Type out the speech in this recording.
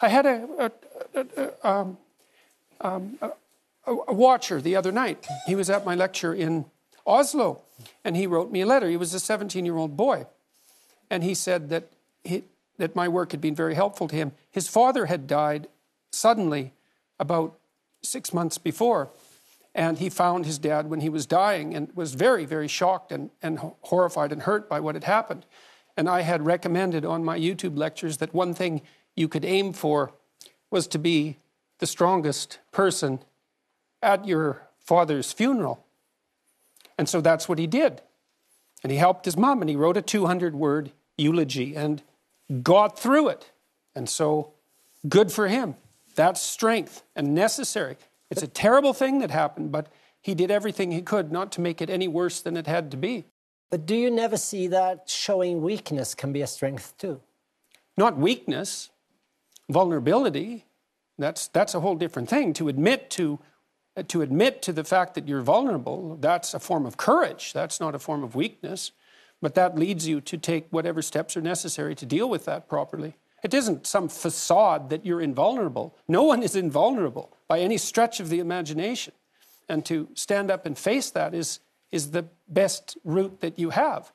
I had a watcher the other night. He was at my lecture in Oslo, and he wrote me a letter. He was a 17-year-old boy, and he said that my work had been very helpful to him. His father had died suddenly about 6 months before, and he found his dad when he was dying and was very, very shocked and horrified and hurt by what had happened. And I had recommended on my YouTube lectures that one thing you could aim for was to be the strongest person at your father's funeral. And so that's what he did. And he helped his mom, and he wrote a 200-word eulogy and got through it. And so, good for him. That's strength and necessary. It's a terrible thing that happened, but he did everything he could not to make it any worse than it had to be. But do you never see that showing weakness can be a strength too? Not weakness, vulnerability. That's a whole different thing. To admit to the fact that you're vulnerable, that's a form of courage. That's not a form of weakness. But that leads you to take whatever steps are necessary to deal with that properly. It isn't some facade that you're invulnerable. No one is invulnerable by any stretch of the imagination. And to stand up and face that is the best route that you have.